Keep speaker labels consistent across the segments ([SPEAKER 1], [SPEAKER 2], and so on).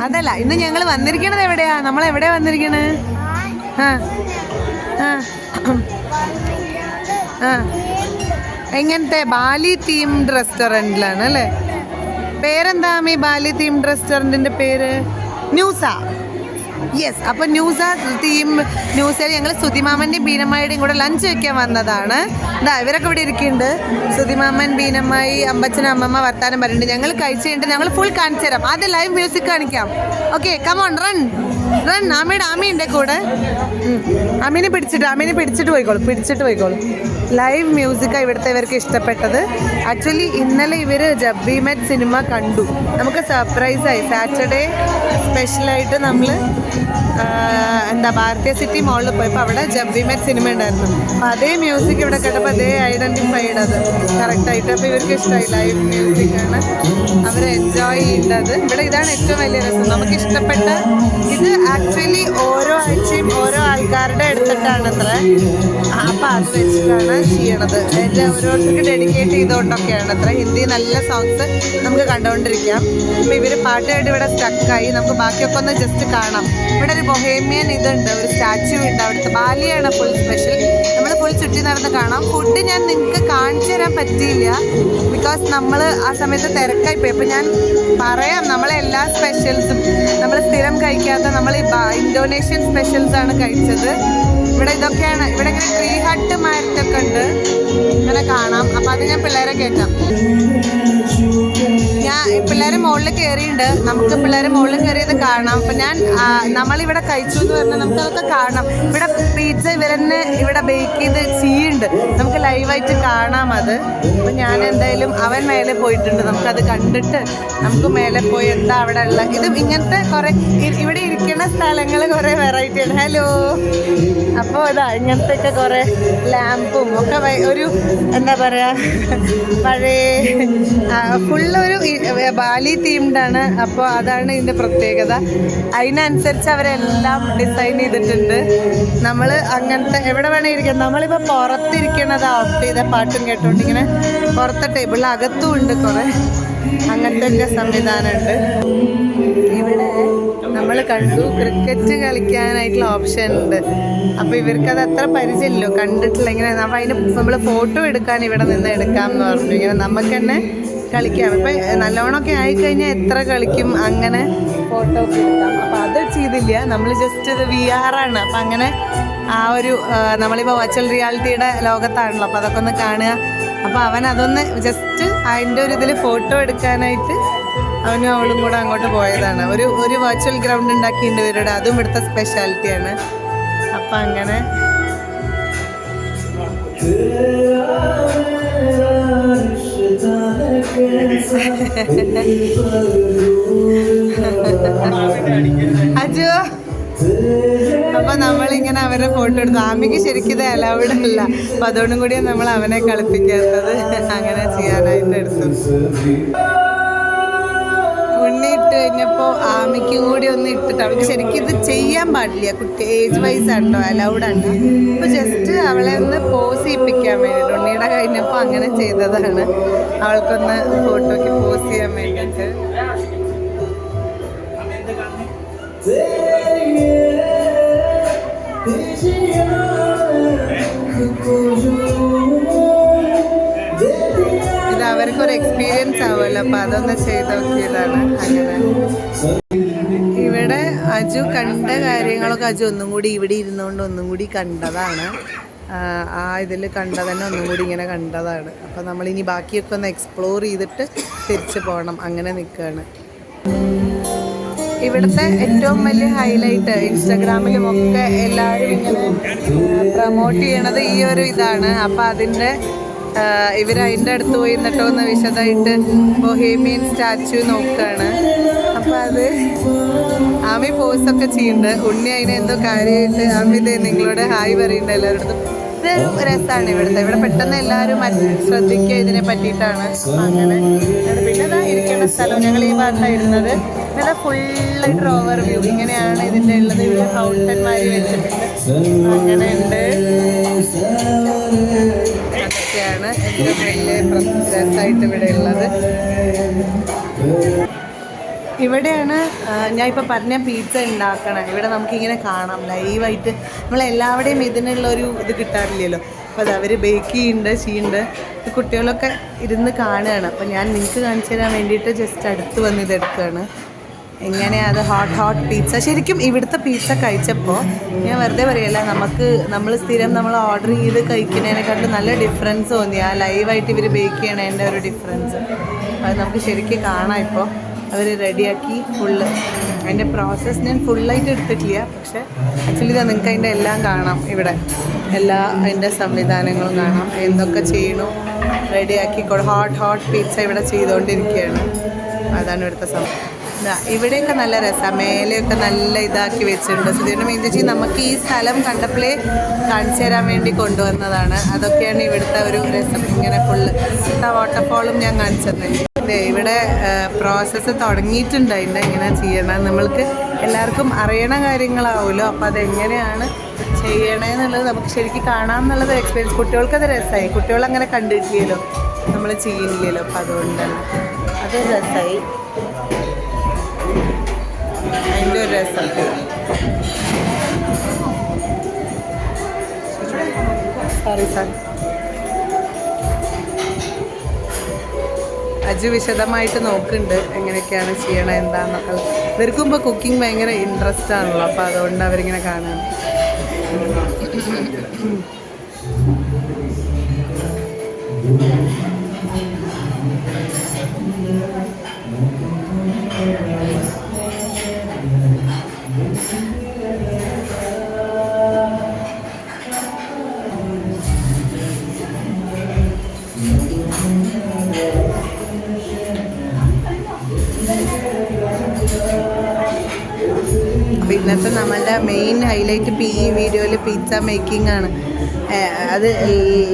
[SPEAKER 1] അതല്ല, ഇന്ന് ഞങ്ങൾ വന്നിരിക്കണത് എവിടെയാ? നമ്മൾ എവിടെയാ വന്നിരിക്കണേ? ആ ആ ആ എങ്ങനത്തെ ബാലി തീംഡ് റെസ്റ്റോറൻറ്റിലാണ് അല്ലേ? പേരെന്താ അമ്മി ബാലി തീംഡ് റെസ്റ്റോറൻറ്റിൻ്റെ പേര്? ന്യൂസ. യെസ്, അപ്പോൾ ന്യൂസയിൽ ഞങ്ങൾ സുതിമാമൻ്റെയും ബീനമ്മയുടെയും കൂടെ ലഞ്ച് വയ്ക്കാൻ വന്നതാണ്. ഇതാ ഇവരൊക്കെ ഇവിടെ ഇരിക്കുന്നുണ്ട്. സുതിമാമൻ, ബീനമ്മായി, അമ്പച്ചൻ, അമ്മമ്മ വർത്താനം പറയുന്നുണ്ട്. ഞങ്ങൾ കഴിച്ച് കഴിഞ്ഞിട്ട് ഞങ്ങൾ ഫുൾ കാണിച്ചു തരാം. ആദ്യം ലൈവ് മ്യൂസിക് കാണിക്കാം. Okay, come on, run. ആമിയുടെ കൂടെ അമ്മീനെ പിടിച്ചിട്ട് പോയിക്കോളൂ. ലൈവ് മ്യൂസിക്കാണ് ഇവിടുത്തെ ഇവർക്ക് ഇഷ്ടപ്പെട്ടത്. ആക്ച്വലി ഇന്നലെ ഇവർ ജബ് വി മെറ്റ് സിനിമ കണ്ടു. നമുക്ക് സർപ്രൈസായി. സാറ്റർഡേ സ്പെഷ്യലായിട്ട് നമ്മൾ ഭാരതീയ സിറ്റി മോളിൽ പോയപ്പോൾ അവിടെ ജബ് വി മെറ്റ് സിനിമ ഉണ്ടായിരുന്നു. അപ്പോൾ അതേ മ്യൂസിക് ഇവിടെ കേട്ടപ്പോൾ അതേ ഐഡൻറ്റിഫൈഡ് അത് കറക്റ്റായിട്ട്. അപ്പോൾ ഇവർക്ക് ഇഷ്ടമായി. ലൈവ് മ്യൂസിക്കാണ് അവർ എൻജോയ് ചെയ്യേണ്ടത്. ഇവിടെ ഇതാണ് ഏറ്റവും വലിയ രസം. നമുക്ക് ഇഷ്ടപ്പെട്ട ഇത് ആക്ച്വലി ഓരോ ആഴ്ചയും ഓരോ ആൾക്കാരുടെ എടുത്തിട്ടാണ് അത്ര. അപ്പം അത് വെച്ചിട്ടാണ് ചെയ്യണത്. എല്ലാം ഓരോരുത്തർക്ക് ഡെഡിക്കേറ്റ് ചെയ്തുകൊണ്ടൊക്കെയാണ് അത്ര. ഹിന്ദി നല്ല സോങ്സ് നമുക്ക് കണ്ടുകൊണ്ടിരിക്കാം. അപ്പോൾ ഇവർ പാട്ടായിട്ട് ഇവിടെ സ്റ്റക്കായി. നമുക്ക് ബാക്കിയൊക്കെ ഒന്ന് ജസ്റ്റ് കാണാം. ഇവിടെ ഒരു ബൊഹേമിയൻ ഇതുണ്ട്, ഒരു സ്റ്റാച്യു ഉണ്ട് അവിടുത്തെ. ബാലിയാണ് ഫുൾ സ്പെഷ്യൽ. നമ്മൾ ഫുൾ ചുറ്റി നടന്ന് കാണാം. ഫുഡ് ഞാൻ നിങ്ങൾക്ക് കാണിച്ചു തരാൻ പറ്റിയില്ല, ബിക്കോസ് നമ്മൾ ആ സമയത്ത് തിരക്കായി പോയി. അപ്പോൾ ഞാൻ പറയാം, നമ്മളെ എല്ലാ സ്പെഷ്യൽസും നമ്മൾ സ്ഥിരം കഴിക്കാത്ത നമ്മൾ ഇന്തോനേഷ്യൻ സ്പെഷ്യൽസാണ് കഴിച്ചത്. ഇവിടെ ഇതൊക്കെയാണ്. ഇവിടെ ഇങ്ങനെ ട്രീ ഹട്ട് മാരത്തൊക്കെ ഉണ്ട്, ഇങ്ങനെ കാണാം. അപ്പം അത് ഞാൻ പിള്ളേരെ കേൾക്കാം. പിള്ളേരെ മുകളിൽ കയറിയിട്ടുണ്ട്. നമുക്ക് പിള്ളേരെ മുകളിൽ കയറിയത് കാണാം. അപ്പം നമ്മളിവിടെ കഴിച്ചു എന്ന് പറഞ്ഞാൽ നമുക്കതൊക്കെ കാണാം. ഇവിടെ പിസ്സ ഇവരെന്നെ ഇവിടെ ബേക്ക് ചെയ്ത് ചെയ്യുന്നുണ്ട്. നമുക്ക് ലൈവായിട്ട് കാണാം അത്. അപ്പം ഞാൻ എന്തായാലും അവൻ മേലെ പോയിട്ടുണ്ട്. നമുക്കത് കണ്ടിട്ട് നമുക്ക് മേലെ പോയി എന്താ അവിടെ ഉള്ള ഇത് ഇങ്ങനത്തെ കുറേ ഇവിടെ ഇരിക്കുന്ന സ്ഥലങ്ങൾ കുറേ വെറൈറ്റി ഉണ്ട്. ഹലോ. അപ്പോൾ ഇങ്ങനത്തെയൊക്കെ കുറേ ലാമ്പും ഒക്കെ ഒരു എന്താ പറയുക പഴയ ഫുള്ളൊരു ബാലി തീംഡാണ്. അപ്പോൾ അതാണ് ഇതിൻ്റെ പ്രത്യേകത. അതിനനുസരിച്ച് അവരെല്ലാം ഡിസൈൻ ചെയ്തിട്ടുണ്ട്. നമ്മൾ അങ്ങനത്തെ എവിടെ വേണേൽ ഇരിക്കാം. നമ്മളിപ്പോൾ പുറത്തിരിക്കണത് ഓപ്റ്റ് ചെയ്ത പാട്ടും കേട്ടോണ്ട് ഇങ്ങനെ പുറത്തെ ടേബിളിൽ അകത്തും ഉണ്ട് കുറേ അങ്ങനത്തെ ഒക്കെ സംവിധാനമുണ്ട്. ഇവിടെ നമ്മൾ കണ്ടു ക്രിക്കറ്റ് കളിക്കാനായിട്ടുള്ള ഓപ്ഷൻ ഉണ്ട്. അപ്പോൾ ഇവർക്കത് അത്ര പരിചയമില്ലല്ലോ, കണ്ടിട്ടില്ല. ഇങ്ങനെ നമ്മൾ ഫോട്ടോ എടുക്കാൻ ഇവിടെ നിന്ന് എടുക്കാമെന്ന് പറഞ്ഞു. ഇങ്ങനെ നമുക്ക് തന്നെ കളിക്കാം. ഇപ്പം നല്ലോണമൊക്കെ ആയിക്കഴിഞ്ഞാൽ എത്ര കളിക്കും, അങ്ങനെ ഫോട്ടോ ഒക്കെ എടുക്കാം. അപ്പോൾ അത് ചെയ്തില്ല. നമ്മൾ ജസ്റ്റ് ഇത് VR ആണ്. അപ്പം അങ്ങനെ ആ ഒരു നമ്മളിപ്പോൾ വെർച്വൽ റിയാലിറ്റിയുടെ ലോകത്താണല്ലോ. അപ്പോൾ അതൊക്കെ ഒന്ന് കാണുക. അപ്പോൾ അവൻ അതൊന്ന് ജസ്റ്റ് അതിൻ്റെ ഒരു ഇതിൽ ഫോട്ടോ എടുക്കാനായിട്ട് അവനും അവളും കൂടെ അങ്ങോട്ട് പോയതാണ്. ഒരു വെർച്വൽ ഗ്രൗണ്ട് ഉണ്ടാക്കിയിട്ടുണ്ട് ഇവരുടെ. അതും ഇവിടുത്തെ സ്പെഷ്യാലിറ്റിയാണ്. അപ്പം അങ്ങനെ അജോ. അപ്പം നമ്മളിങ്ങനെ അവരുടെ ഫോട്ടോ എടുത്തു. ആമിക്ക് ശരിക്കും ഇത് അലൗഡ് അല്ല. അപ്പം അതോടും കൂടിയാണ് നമ്മൾ അവനെ കളിപ്പിക്കാത്തത്. അങ്ങനെ ചെയ്യാനായിട്ട് എടുത്തു. ഉണ്ണിയിട്ട് കഴിഞ്ഞപ്പോൾ ആമിക്കും കൂടി ഒന്ന് ഇട്ടിട്ട് അവൾക്ക് ശരിക്കും ഇത് ചെയ്യാൻ പാടില്ല. കുട്ടി ഏജ് വൈസ് ആണല്ലോ, അലൗഡാണ്. അപ്പോൾ ജസ്റ്റ് അവളെ ഒന്ന് പോസ് ചെയ്യിപ്പിക്കാൻ വേണ്ടിയിട്ട് ഉണ്ണിയുടെ കഴിഞ്ഞപ്പോൾ അങ്ങനെ ചെയ്തതാണ്. അവൾക്കൊന്ന് ഫോട്ടോയ്ക്ക് പോസ് ചെയ്യാൻ വേണ്ടിയിട്ട്. ഇത് അവർക്കൊരു എക്സ്പീരിയൻസ് ആവുമല്ലോ. അപ്പം അതൊന്ന് ചെയ്ത് നോക്കിയതാണ്. അങ്ങനെ ഇവിടെ അജു കണ്ട കാര്യങ്ങളൊക്കെ അജു ഒന്നും കൂടി ഇവിടെ ഇരുന്നുകൊണ്ട് ഒന്നും കൂടി കണ്ടതാണ്. ആ ഇതിൽ കണ്ടതന്നെ ഒന്നും കൂടി ഇങ്ങനെ കണ്ടതാണ്. അപ്പം നമ്മളിനി ബാക്കിയൊക്കെ ഒന്ന് എക്സ്പ്ലോർ ചെയ്തിട്ട് തിരിച്ച് പോകണം. അങ്ങനെ നിൽക്കുകയാണ്. ഇവിടുത്തെ ഏറ്റവും വലിയ ഹൈലൈറ്റ് ഇൻസ്റ്റാഗ്രാമിലും ഒക്കെ എല്ലാവരും ഇങ്ങനെ പ്രൊമോട്ട് ചെയ്യണത് ഈ ഒരു ഇതാണ്. അപ്പോൾ അതിൻ്റെ ഇവരതിൻ്റെ അടുത്ത് പോയി എന്നിട്ടോ ഒന്ന് വിശദമായിട്ട് ബൊഹേമിയൻ സ്റ്റാച്യു നോക്കുകയാണ്. അപ്പോൾ അത് ആമി പോസ്റ്റൊക്കെ ചെയ്യുന്നുണ്ട്. ഉണ്ണി അതിനെ എന്തോ കാര്യമായിട്ട് ആമി ഇത് നിങ്ങളോട് ഹായ് പറയുന്നുണ്ട് എല്ലാവരുടെ. ഇത് രസമാണ് ഇവിടുത്തെ. ഇവിടെ പെട്ടെന്ന് എല്ലാവരും ശ്രദ്ധിക്കുക ഇതിനെ പറ്റിയിട്ടാണ്. അങ്ങനെ പിന്നെ ഇതാ ഇരിക്കേണ്ട സ്ഥലം. ഞങ്ങൾ ഈ ഭാഗത്താണ് ഇരുന്നത്. പിന്നെ ഫുള്ളായിട്ട് ഓവർ വ്യൂ ഇങ്ങനെയാണ് ഇതിൻ്റെ ഉള്ളത്. ഇവിടെ ഫൗണ്ടന്മാർ വെച്ചിട്ടുണ്ട്. അങ്ങനെ ഉണ്ട്. അതൊക്കെയാണ് ഏറ്റവും വലിയ രസമായിട്ട് ഇവിടെ ഉള്ളത്. ഇവിടെയാണ് ഞാൻ ഇപ്പോൾ പറഞ്ഞ പിസ്സ ഉണ്ടാക്കണം. ഇവിടെ നമുക്കിങ്ങനെ കാണാം ലൈവായിട്ട്. നമ്മളെല്ലാവരുടെയും ഇതിനുള്ളൊരു ഇത് കിട്ടാറില്ലല്ലോ. അപ്പോൾ അത് അവർ ബേക്ക് ചെയ്യുന്നുണ്ട്. കുട്ടികളൊക്കെ ഇരുന്ന് കാണുകയാണ്. അപ്പോൾ ഞാൻ നിങ്ങൾക്ക് കാണിച്ചു തരാൻ വേണ്ടിയിട്ട് ജസ്റ്റ് അടുത്ത് വന്ന് ഇതെടുക്കുകയാണ്. എങ്ങനെയാണ് അത് ഹോട്ട് പിസ്സ. ശരിക്കും ഇവിടുത്തെ പിസ്സ കഴിച്ചപ്പോൾ ഞാൻ വെറുതെ പറയല്ല, നമ്മൾ സ്ഥിരം ഓർഡർ ചെയ്ത് കഴിക്കുന്നതിനെക്കാട്ടും നല്ല ഡിഫറൻസ് തോന്നി. ആ ലൈവായിട്ട് ഇവർ ബേക്ക് ചെയ്യണതിൻ്റെ ഒരു ഡിഫറൻസ് അത് നമുക്ക് ശരിക്കും കാണാം. ഇപ്പോൾ അവർ റെഡിയാക്കി ഫുള്ള് അതിൻ്റെ പ്രോസസ്സ് ഞാൻ ഫുള്ളായിട്ട് എടുത്തിട്ടില്ല. പക്ഷേ ആക്ച്വലി നിങ്ങൾക്ക് അതിൻ്റെ എല്ലാം കാണാം. ഇവിടെ അതിൻ്റെ സംവിധാനങ്ങളും കാണാം, എന്തൊക്കെ ചെയ്യണു. റെഡിയാക്കി ഹോട്ട് പിസ്സ ഇവിടെ ചെയ്തുകൊണ്ടിരിക്കുകയാണ്. അതാണ് ഇവിടുത്തെ സംഭവം. ഇവിടെയൊക്കെ നല്ല രസമാണ്. മേലെയൊക്കെ നല്ല ഇതാക്കി വെച്ചിട്ടുണ്ട്. സുധീറിൻ്റെ മീൻചേച്ചി നമുക്ക് ഈ സ്ഥലം കണ്ടപ്പോഴേ കാണിച്ചു തരാൻ വേണ്ടി കൊണ്ടുവന്നതാണ്. അതൊക്കെയാണ് ഇവിടുത്തെ ഒരു രസം. ഇങ്ങനെ ഫുള്ള് വാട്ടർഫോളും ഞാൻ കാണിച്ചു തന്നെ. ഇവിടെ പ്രോസസ്സ് തുടങ്ങിയിട്ടുണ്ട് അതിൻ്റെ ഇങ്ങനെ ചെയ്യണം. നമ്മൾക്ക് എല്ലാവർക്കും അറിയണ കാര്യങ്ങളാവുമല്ലോ. അപ്പോൾ അതെങ്ങനെയാണ് ചെയ്യണമെന്നുള്ളത് നമുക്ക് ശരിക്കും കാണാമെന്നുള്ളത് എക്സ്പീരിയൻസ്. കുട്ടികൾക്കത് രസമായി. കുട്ടികളങ്ങനെ കണ്ടിട്ടില്ലല്ലോ, നമ്മൾ ചെയ്യുന്നില്ലല്ലോ. അപ്പോൾ അതുകൊണ്ട് തന്നെ അത് രസമായി. അതിൻ്റെ ഒരു രസം. Sorry sir. അജു വിശദമായിട്ട് നോക്കുന്നുണ്ട് എങ്ങനെയൊക്കെയാണ് ചെയ്യണത് എന്താണെന്നൊക്കെ. ഇവർക്കും ഇപ്പോൾ കുക്കിംഗ് ഭയങ്കര ഇൻട്രസ്റ്റ് ആണല്ലോ. അപ്പോൾ അതുകൊണ്ട് അവരിങ്ങനെ കാണാൻ. അപ്പോൾ ഇന്നത്തെ നമ്മളുടെ മെയിൻ ഹൈലൈറ്റ് ഈ വീഡിയോയിൽ പിസ്സ മേക്കിംഗ് ആണ്. അത്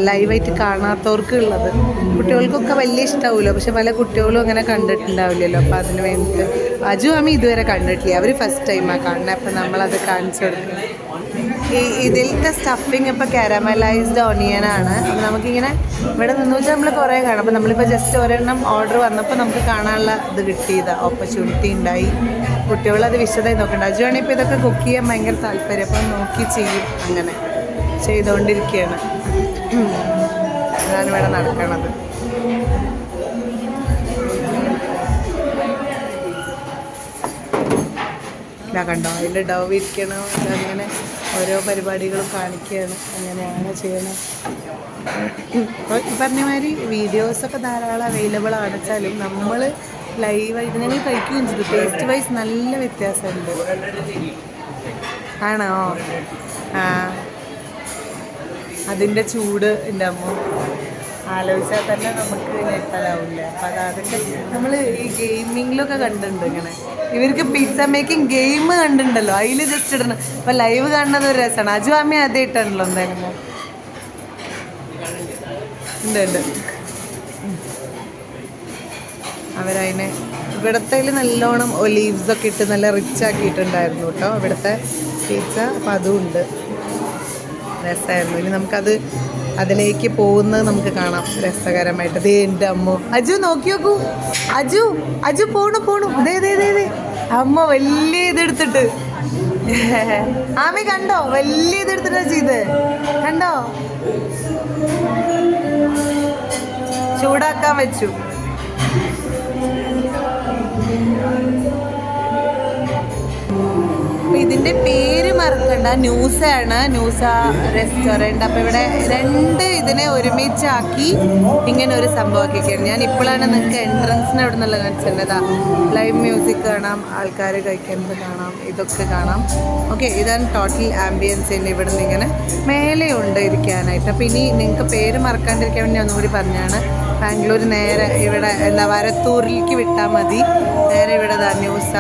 [SPEAKER 1] ലൈവായിട്ട് കാണാത്തവർക്ക് ഉള്ളത്. കുട്ടികൾക്കൊക്കെ വലിയ ഇഷ്ടമാവുമല്ലോ, പക്ഷെ പല കുട്ടികളും അങ്ങനെ കണ്ടിട്ടുണ്ടാവില്ലല്ലോ. അപ്പോൾ അതിന് വേണ്ടിയിട്ട് അജു അമ്മ ഇതുവരെ കണ്ടിട്ടില്ല. അവർ ഫസ്റ്റ് ടൈമാണ് കാണുന്നത്. അപ്പോൾ നമ്മളത് കാണിച്ചു കൊടുക്കും. ഇതിലത്തെ സ്റ്റഫിങ് ഇപ്പോൾ കാരമലൈസ്ഡ് ഓണിയനാണ്. അപ്പോൾ നമുക്കിങ്ങനെ ഇവിടെ നിന്ന് വെച്ചാൽ നമ്മൾ കുറേ കാണാം. അപ്പോൾ നമ്മളിപ്പോൾ ജസ്റ്റ് ഒരെണ്ണം ഓർഡർ വന്നപ്പോൾ നമുക്ക് കാണാനുള്ള ഇത് കിട്ടിയത് ഓപ്പർച്യൂണിറ്റി ഉണ്ടായി. കുട്ടികളത് വിശദമായി നോക്കണ്ട. അജുവാണെങ്കിൽ ഇപ്പോൾ ഇതൊക്കെ കുക്ക് ചെയ്യാൻ ഭയങ്കര താല്പര്യം. അപ്പോൾ നോക്കി ചെയ്യും. അങ്ങനെ ചെയ്തുകൊണ്ടിരിക്കുകയാണ്. അതാണ് ഇവിടെ നടക്കണത്. ഇതാ കണ്ടോ, അതിൻ്റെ ഡവ് ഇരിക്കണം. അങ്ങനെ ഓരോ പരിപാടികളും കാണിക്കുകയാണ്, അങ്ങനെയാണ് ചെയ്യണം. ഇപ്പോൾ ഈ പറഞ്ഞ മാതിരി വീഡിയോസൊക്കെ ധാരാളം അവൈലബിൾ ആണെച്ചാലും നമ്മൾ ലൈവായിട്ട് ഞങ്ങൾ കഴിക്കുകയും ചെയ്തു. ടേസ്റ്റ് വൈസ് നല്ല വ്യത്യാസമുണ്ട്. ആണോ? ആ, അതിൻ്റെ ചൂട് എൻ്റെ അമ്മ ആലോചിച്ചാൽ തന്നെ നമുക്ക് ഞെട്ടലാവില്ല. അപ്പം അതൊക്കെ നമ്മൾ ഈ ഗെയിമിങ്ങിലൊക്കെ കണ്ടിട്ടുണ്ട്. ഇങ്ങനെ ഇവർക്ക് പിസ്സ മേക്കിംഗ് ഗെയിം കണ്ടിട്ടുണ്ടല്ലോ, അതിൽ ജസ്റ്റ് ഇടണം. അപ്പം ലൈവ് കാണുന്നത് ഒരു രസമാണ്. അജു അമ്മ അതേ ഇട്ടാണല്ലോ എന്തായാലും. ഉണ്ട് അവരതിനെ ഇവിടത്തെ നല്ലോണം ഒലീവ്സൊക്കെ ഇട്ട് നല്ല റിച്ച് ആക്കിയിട്ടുണ്ടായിരുന്നു കേട്ടോ ഇവിടുത്തെ പിസ്സ. അപ്പം അതും ഉണ്ട്, രസമായിരുന്നു. ഇനി നമുക്കത് അതിലേക്ക് പോകുന്നത് നമുക്ക് കാണാം രസകരമായിട്ട്. ദേ എൻ്റെ അമ്മ അജു നോക്കി നോക്കൂ. അജു പോണു ദേ അമ്മ വലിയ ഇതെടുത്തിട്ട്. ആമി കണ്ടോ, വലിയ ഇതെടുത്തിട്ടാ ചെയ്ത്. കണ്ടോ, ചൂടാക്കാൻ വെച്ചു. ഇതിൻ്റെ പേര് മറക്കണ്ട, ന്യൂസാണ്, ന്യൂസ റെസ്റ്റോറൻറ്റ്. അപ്പോൾ ഇവിടെ രണ്ട് ഇതിനെ ഒരുമിച്ചാക്കി ഇങ്ങനെ ഒരു സംഭവമാക്കിയൊക്കെയാണ്. ഞാൻ ഇപ്പോഴാണ് നിങ്ങൾക്ക് എൻട്രൻസിന് അവിടെ നിന്നുള്ള കാണിച്ചിരുന്നതാ. ലൈവ് മ്യൂസിക് കാണാം, ആൾക്കാർ കഴിക്കുന്നത് കാണാം, ഇതൊക്കെ കാണാം. ഓക്കെ, ഇതാണ് ടോട്ടൽ ആംബിയൻസ്. ഇവിടെ നിന്ന് ഇങ്ങനെ മേലെയുണ്ട് ഇരിക്കാനായിട്ട്. അപ്പോൾ ഇനി നിങ്ങൾക്ക് പേര് മറക്കാണ്ടിരിക്കാൻ വേണ്ടി ഒന്നുകൂടി പറഞ്ഞാണ്. ബാംഗ്ലൂർ നേരെ ഇവിടെ വരത്തൂരിലേക്ക് വിട്ടാൽ മതി. നേരെ ഇവിടെ ന്യൂസ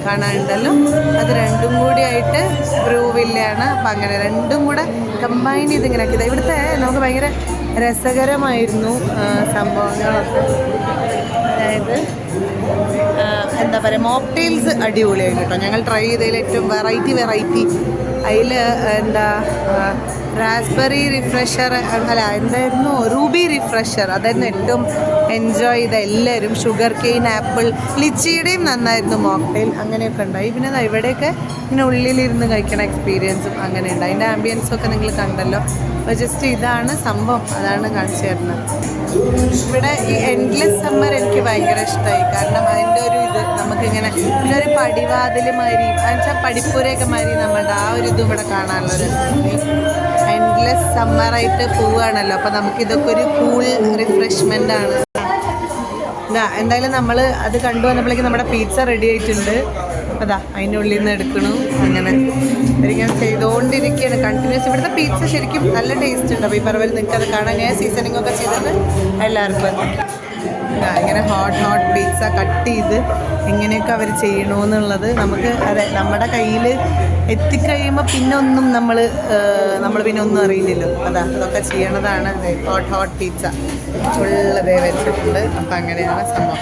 [SPEAKER 1] കാണാനുണ്ടല്ലോ. അത് രണ്ടും കൂടി ആയിട്ട് ബ്രൂവില്ലാണ്. അപ്പം അങ്ങനെ രണ്ടും കൂടെ കമ്പൈൻ ചെയ്തിങ്ങനെ ആക്കിയത്. ഇവിടുത്തെ നമുക്ക് ഭയങ്കര രസകരമായിരുന്നു സംഭവങ്ങളൊക്കെ. അതായത് എന്താ പറയുക, മോക്ടെയിൽസ് അടിപൊളിയായിരുന്നു കേട്ടോ. ഞങ്ങൾ ട്രൈ ചെയ്തതിൽ ഏറ്റവും വെറൈറ്റി അതിൽ എന്താ റാസ്ബെറി റിഫ്രഷർ അല്ല എന്തായിരുന്നു റൂബി റിഫ്രഷർ അതായിരുന്നു ഏറ്റവും എൻജോയ് ചെയ്ത എല്ലാവരും. ഷുഗർ കെയിൻ ആപ്പിൾ ലിച്ചിയുടെയും നന്നായിരുന്നു മോക്ടെയിൽ. അങ്ങനെയൊക്കെ ഉണ്ടായി. പിന്നെ ഇവിടെയൊക്കെ ഇങ്ങനെ ഉള്ളിലിരുന്ന് കഴിക്കണ എക്സ്പീരിയൻസും അങ്ങനെ ഉണ്ട്. അതിൻ്റെ ആംബിയൻസൊക്കെ നിങ്ങൾ കണ്ടല്ലോ. അപ്പോൾ ജസ്റ്റ് ഇതാണ് സംഭവം, അതാണ് കാണിച്ചു തരുന്നത്. ഇവിടെ ഈ എൻഡ്ലെസ് സമ്മർ എനിക്ക് ഭയങ്കര ഇഷ്ടമായി. കാരണം അതിൻ്റെ ഒരു ഇത് നമുക്കിങ്ങനെ പിന്നെ ഒരു പടിവാതിൽ മാതിരി എന്നുവെച്ചാൽ പഠിപ്പുരയൊക്കെ മാതിരി നമ്മുടെ ആ ഒരു ഇത് ഇവിടെ കാണാനുള്ള ഒരു എൻഡ്ലെസ് സമ്മറായിട്ട് പോവുകയാണല്ലോ. അപ്പോൾ നമുക്കിതൊക്കെ ഒരു കൂൾ റിഫ്രഷ്മെൻ്റ് ആണ്. എന്തായാലും നമ്മൾ അത് കണ്ടു വന്നപ്പോഴേക്കും നമ്മുടെ പിസ്സ റെഡി ആയിട്ടുണ്ട്. അതാ അതിൻ്റെ ഉള്ളിൽ നിന്ന് എടുക്കണു. അങ്ങനെ ഞാൻ ചെയ്തുകൊണ്ടിരിക്കുകയാണ് കണ്ടിന്യൂസ്. ഇവിടുത്തെ പിസ്സ ശരിക്കും നല്ല ടേസ്റ്റ് ഉണ്ട്. അപ്പോൾ ഈ പറവൽ നിൽക്കത് കാണാൻ ഞാൻ സീസണിങ് ഒക്കെ ചെയ്തത് എല്ലാവർക്കും ഇങ്ങനെ ഹോട്ട് പിസ്സ കട്ട് ചെയ്ത് എങ്ങനെയൊക്കെ അവർ ചെയ്യണമെന്നുള്ളത് നമുക്ക് അതെ നമ്മുടെ കയ്യിൽ എത്തിക്കഴിയുമ്പോൾ പിന്നെ ഒന്നും നമ്മൾ പിന്നെ ഒന്നും അറിയില്ലല്ലോ. അതൊക്കെ ചെയ്യണതാണ്. ഹോട്ട് പിസ്സ ഫുള്ളതേ വെച്ചിട്ടുണ്ട്. അപ്പം അങ്ങനെയാണ് സംഭവം.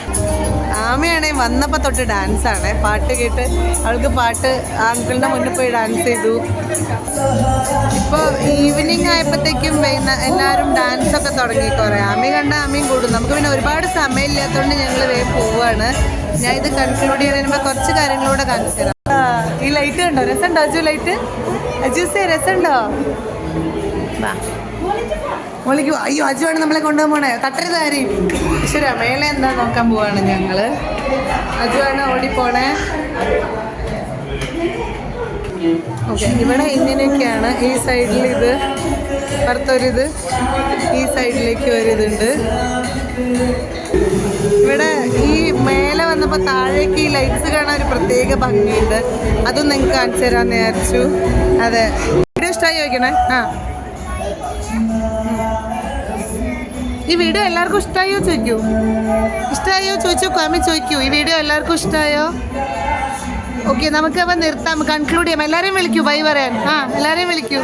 [SPEAKER 1] ആമയാണെങ്കിൽ വന്നപ്പോൾ തൊട്ട് ഡാൻസാണ്. പാട്ട് കേട്ട് അവൾക്ക് പാട്ട് അങ്കിളിൻ്റെ മുന്നിൽ പോയി ഡാൻസ് ചെയ്തു. ഇപ്പോൾ ഈവനിങ് ആയപ്പോഴത്തേക്കും എല്ലാവരും ഡാൻസൊക്കെ തുടങ്ങി. കുറേ ആമി കണ്ട ആമയും കൂടും. നമുക്ക് പിന്നെ ഒരുപാട് സമയമില്ലാത്തതുകൊണ്ട് ഞങ്ങൾ വേഗം പോവുകയാണ്. ഞാൻ ഇത് കൺക്ലൂഡ് ചെയ്യുന്നതിന് കുറച്ച് കാര്യങ്ങളൂടെ കാണിച്ചു തരാം. ഈ ലൈറ്റ് കണ്ടോ? രസമുണ്ടോ അജു? ലൈറ്റ് അജൂസേ രസമുണ്ടോ? മോളിക്ക് അയ്യോ അജുവാണ് നമ്മളെ കൊണ്ടുപോകണേ. തട്ടരുത് കാര്യം. ശരി മേലെ എന്താ നോക്കാൻ പോവാണ് ഞങ്ങൾ. അജുവാണ് ഓടിപ്പോണേ. ഓക്കെ ഇവിടെ ഇങ്ങനെയൊക്കെയാണ്. ഈ സൈഡിൽ ഇത് പുറത്തൊരിത്, ഈ സൈഡിലേക്ക് ഒരിതുണ്ട്. ഇവിടെ ഈ മേലെ വന്നപ്പോൾ താഴേക്ക് ഈ ലൈറ്റ്സ് കാണാൻ ഒരു പ്രത്യേക ഭംഗിയുണ്ട്. അതും നിങ്ങൾക്ക് കാണിച്ചു തരാമെന്ന് വിചാരിച്ചു. അതെ, വീഡിയോ ഇഷ്ടമായി ചോദിക്കണേ. ഈ വീഡിയോ എല്ലാവർക്കും ഇഷ്ടമായോ ചോദിക്കൂ. ഇഷ്ടമായോ ചോദിച്ചു. കമി ചോദിക്കൂ. ഈ വീഡിയോ എല്ലാവർക്കും ഇഷ്ടമായോ? ഓക്കെ, നമുക്ക് അപ്പം നിർത്താം, കൺക്ലൂഡ് ചെയ്യാം. എല്ലാവരെയും വിളിക്കൂ ബൈ പറയാൻ. എല്ലാവരെയും വിളിക്കൂ.